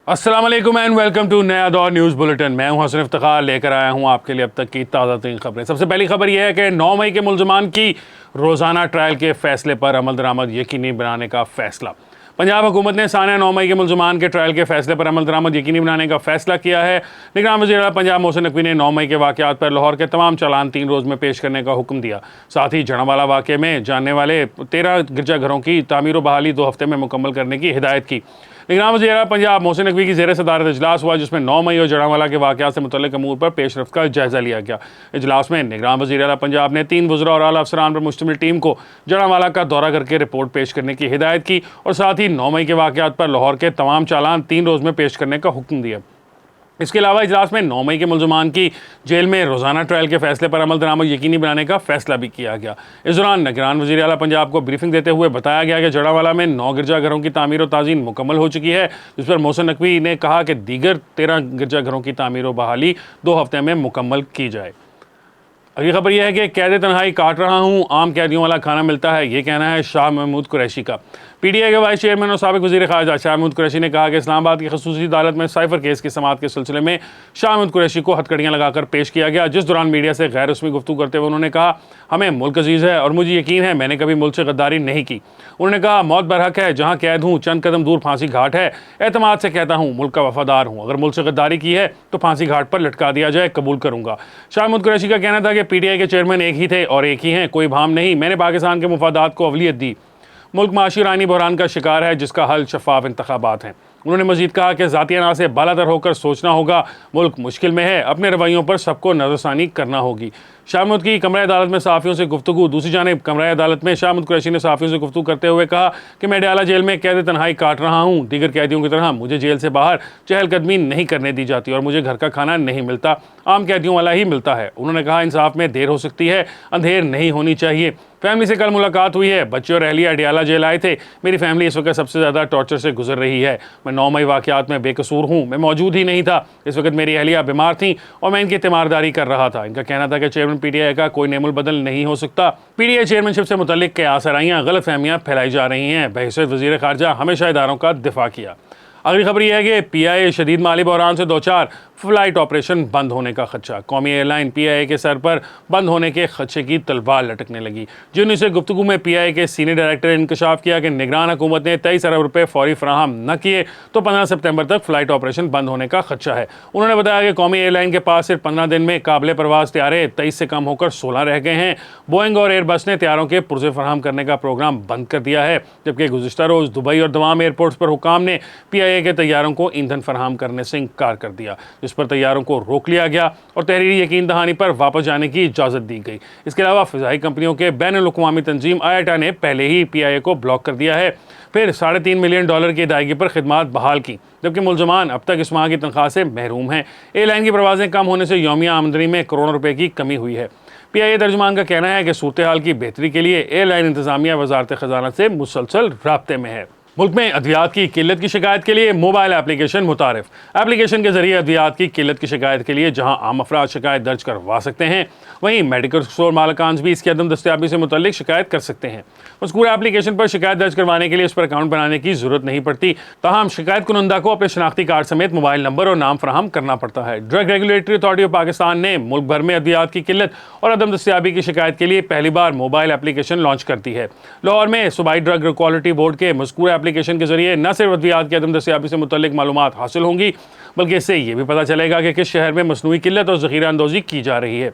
अस्सलाम वालेकुम and welcome to नया दौर न्यूज़ बुलेटिन। मैं हूं हसन इफ्तिखार, लेकर आया हूं आपके लिए अब तक की ताज़ा तरीन खबरें। सबसे पहली खबर यह है कि 9 मई के मुलजमान की रोज़ाना ट्रायल के फैसले पर अमल दरामद यकीनी बनाने का फैसला। पंजाब हुकूमत ने सानिया 9 मई के मुलजमान के ट्रायल के फैसले पर अमल दरामद यकीनी बनाने का फैसला किया है। निगरान वज़ीर आला पंजाब मोहसिन नकवी ने 9 मई के वाक़यात पर लाहौर के तमाम चालान 3 रोज़ में पेश करने का हुक्म दिया। साथ ही जड़ावाला वाक़े में जानने वाले 13 गिरजाघरों की तामीर व बहाली 2 हफ्ते में मुकम्मल करने की हिदायत की। निगरान वज़ीर आला पंजाब मोहसिन नकवी की ज़ेर सदारत इजलास हुआ, जिसमें 9 मई और जड़ावाला के वाक़यात से मुतल्लिक़ अमूर पर पेशरफ्त का जायज़ा लिया गया। इजलास में निगरान वज़ीर आला पंजाब ने 3 वज़रा और आला अफसरान पर मुश्तमिल टीम को जड़ावाला का दौरा करके रिपोर्ट पेश करने की हिदायत की और साथ ही 9 मई के वाक़यात पर लाहौर के तमाम चालान 3 रोज़ में पेश करने का हुक्म दिया। इसके अलावा इजलास में 9 मई के मुलजमान की जेल में रोज़ाना ट्रायल के फैसले पर अमल दरामद यकीनी बनाने का फैसला भी किया गया। इस दौरान निगरान वज़ीर आला पंजाब को ब्रीफिंग देते हुए बताया गया कि जड़ावाला में 9 गिरजाघरों की तामीर व ताज़ीन मुकम्मल हो चुकी है, जिस पर मोहसिन नकवी ने कहा कि दीगर 13 गिरजाघरों की तामीर व बहाली 2 हफ्ते में मुकम्मल की जाए। अगली खबर यह है कि कैद तन्हाई काट रहा हूँ, आम कैदियों वाला खाना मिलता है, ये कहना है शाह महमूद कुरैशी का। पीटीआई के वाइस चेयरमैन और साबिक वज़ीर ख़ारजा शाह महमूद कुरैशी ने कहा कि इस्लामाबाद की खसूसी अदालत में साइफर केस की समाअत के सिलसिले में शाह महमूद कुरैशी को हथकड़ियाँ लगाकर पेश किया गया। जिस दौरान मीडिया से गैर रस्मी गुफ्तगू करते हुए उन्होंने कहा, हमें मुल्क अजीज़ है और मुझे यकीन है मैंने कभी मुल्क से गद्दारी नहीं की। उन्होंने कहा, मौत बरहक है, जहाँ कैद हूँ चंद कदम दूर फांसी घाट है। एतमाद से कहता हूँ, मुल्क का वफादार हूँ, अगर मुल्क से गद्दारी की है तो फांसी घाट पर लटका दिया जाए, कबूल करूँगा। शाह महमूद कुरैशी का कहना था कि पीटीआई के चेयरमैन एक ही थे और एक ही हैं, कोई भाम नहीं। मैंने पाकिस्तान के मुफादात को अवलियत दी। मुल्क माशी रानी बहरान का शिकार है, जिसका हल शफाफ इंतखाबात हैं। उन्होंने मजीद कहा कि ज़ातियाना से बालातर होकर सोचना होगा, मुल्क मुश्किल में है, अपने रवैयों पर सबको नज़रसानी करना होगी। शाह महमूद की कमरा अदालत में सहाफ़ियों से गुफ्तगू। दूसरी जानिब कमरा अदालत में शाह महमूद कुरैशी ने सहाफ़ियों से गुफ्तगू करते हुए कहा कि मैं डयाला जेल में कैद तन्हाई काट रहा हूँ। दीगर कैदियों की तरह मुझे जेल से बाहर चहलकदमी नहीं करने दी जाती और मुझे घर का खाना नहीं मिलता, आम कैदियों वाला ही मिलता है। उन्होंने कहा, इंसाफ में देर हो सकती है, अंधेर नहीं होनी चाहिए। फैमिली से कल मुलाकात हुई है, बच्चे और अहलिया डयाला जेल आए थे। मेरी फैमिली इस वक्त सबसे ज़्यादा टॉर्चर से गुजर रही है। मैं 9 मई वाक़यात में बेकसूर हूँ, मैं मौजूद ही नहीं था। इस वक्त मेरी अहलिया बीमार थी और मैं इनकी तीमारदारी कर रहा था। इनका कहना था कि चेयरमैन पीटीआई का कोई नेमुल बदल नहीं हो सकता। पीटीआई चेयरमैनशिप से मुतल्लिक़ कयास आराइयाँ, गलत फहमियाँ फैलाई जा रही हैं। बहैसियत वज़ीर ख़ारजा हमेशा इदारों का दिफा किया। अगली खबर यह है कि पीआईए शदीद माली बहरान से 2-4 फ्लाइट ऑपरेशन बंद होने का खदशा। कौमी एयरलाइन पीआईए के सर पर बंद होने के खदशे की तलवार लटकने लगी। जून से गुफ्तगू में पीआईए के सीनियर डायरेक्टर ने इंकशाफ किया कि निगरान हुकूमत ने 23 अरब रुपये फौरी फराहम न किए तो 15 सितंबर तक फ्लाइट ऑपरेशन बंद होने का खदशा है। उन्होंने बताया कि कौमी एयरलाइन के पास सिर्फ 15 दिन में काबिल परवाज तैयारे 23 से कम होकर 16 रह गए हैं। बोइंग और एयरबस ने तैयारों के पुर्जे फराहम करने का प्रोग्राम बंद कर दिया है, जबकि गुज़िश्ता रोज़ दुबई और दमाम एयरपोर्ट्स पर हुकाम ने पीआईए के तैयारों को ईंधन फराहम करने से इनकार कर दिया, जिस पर तैयारों को रोक लिया गया और तहरीरी यकीन दहानी पर वापस जाने की इजाज़त दी गई। इसके अलावा फ़िज़ाई कंपनियों के बैनुल-अक़वामी तंजीम आईएटा ने पहले ही पीआईए को ब्लॉक कर दिया है। फिर $3.5 मिलियन की अदायगी पर खिदमात बहाल की, जबकि मुलजमान अब तक इस माह की तनख्वाह से महरूम हैं। एयरलाइन की परवाज़ें कम होने से यौमिया आमदनी में करोड़ों रुपए की कमी हुई है। पीआईए तर्जुमान का कहना है कि सूरत हाल की बेहतरी के लिए एयरलाइन इंतज़ामिया वज़ारत ख़ज़ाना से मुसलसल राब्ते में है। मुल्क में अद्वियात की किल्लत की शिकायत के लिए मोबाइल एप्लीकेशन मुतारिफ। एप्लीकेशन के जरिए अद्वियात की किल्लत की शिकायत के लिए जहां आम अफराद शिकायत दर्ज करवा सकते हैं, वहीं मेडिकल स्टोर मालिकान भी इसकी अदम दस्तयाबी से मुतल्लिक शिकायत कर सकते हैं। मज़कूर एप्लीकेशन पर शिकायत दर्ज करवाने के लिए उस पर अकाउंट बनाने की जरूरत नहीं पड़ती, ताहम शिकायत कुनंदा को अपने शनाख्ती कार्ड समेत मोबाइल नंबर और नाम फराहम करना पड़ता है। Drug regulatory authority of Pakistan ने मुल्क भर में अद्वियात की किल्लत और अदम दस्तयाबी की शिकायत के लिए पहली बार मोबाइल एप्लीकेशन लॉन्च कर दी है। लाहौर में सूबाई ड्रग क्वालिटी बोर्ड के मज़कूर एप्लीकेशन के जरिए न सिर्फ अद्वियात की अदम दस्तयाबी से मुतल्लिक मालूमात हासिल होंगी, बल्कि इससे यह भी पता चलेगा कि किस शहर में मसनूई किल्लत और ज़ख़ीरा अंदोज़ी की जा रही है।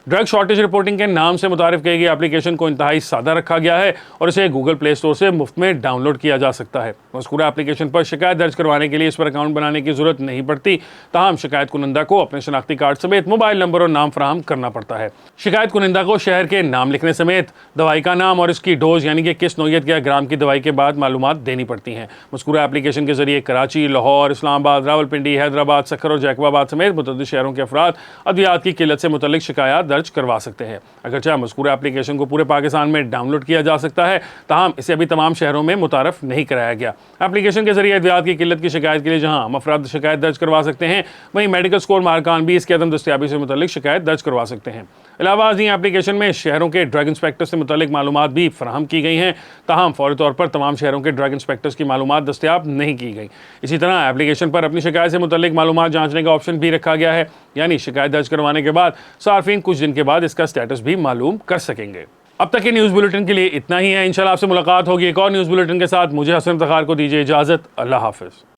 ड्रग शॉर्टेज रिपोर्टिंग के नाम से मुतारिफ की गई एप्लीकेशन को इंतहाई सादा रखा गया है और इसे गूगल प्ले स्टोर से मुफ्त में डाउनलोड किया जा सकता है। मज़कूर एप्लीकेशन पर शिकायत दर्ज करवाने के लिए इस पर अकाउंट बनाने की जरूरत नहीं पड़ती, ताहम शिकायत कुनंदा को अपने शनाख्ती कार्ड समेत मोबाइल नंबर और नाम फराहम करना पड़ता है। शिकायत कुनंदा को शहर के नाम लिखने समेत दवाई का नाम और इसकी डोज यानी कि किस नौयत या ग्राम की दवाई के बाद मालूमात देनी पड़ती हैं। मज़कूर एप्लीकेशन के जरिए कराची, लाहौर, इस्लामाबाद, रावलपिंडी, हैदराबाद, सक्खर और जैकबाबाद समेत मुतअद्दिद शहरों के अफराद अद्वियात की किल्लत से मुतल्लिक शिकायत दर्ज करवा सकते हैं। अगरचे मज़कूरा एप्लीकेशन को पूरे पाकिस्तान में डाउनलोड किया जा सकता है, ताहम इसे अभी तमाम शहरों में मुतारफ़ नहीं कराया गया। एप्लीकेशन के जरिए अद्वियात की किल्लत की शिकायत के लिए जहाँ आम अफराद शिकायत दर्ज करवा सकते हैं, वहीं मेडिकल स्टोर मारकान भी इसकी अदम दस्तयाबी से मुतल्लिक शिकायत दर्ज करवा सकते हैं। अलावा एप्लीकेशन में शहरों के ड्रग इंस्पेक्टर से मुतल्लिक मालूमात भी फराहम की गई हैं, ताहम फौरी तौर पर तमाम शहरों के ड्रग इंस्पेक्टर्स की मालूमात दस्तयाब नहीं की गई। इसी तरह एप्लीकेशन पर अपनी शिकायत से मुतल्लिक मालूमात जांचने का ऑप्शन भी रखा गया है, यानी शिकायत दर्ज करवाने के बाद सार्फिन कुछ दिन के बाद इसका स्टेटस भी मालूम कर सकेंगे। अब तक के न्यूज़ बुलेटिन के लिए इतना ही है। इंशाल्लाह आपसे मुलाकात होगी एक और न्यूज़ बुलेटिन के साथ। मुझे हसन इफ्तिखार को दीजिए इजाज़त। अल्लाह हाफ़िज़।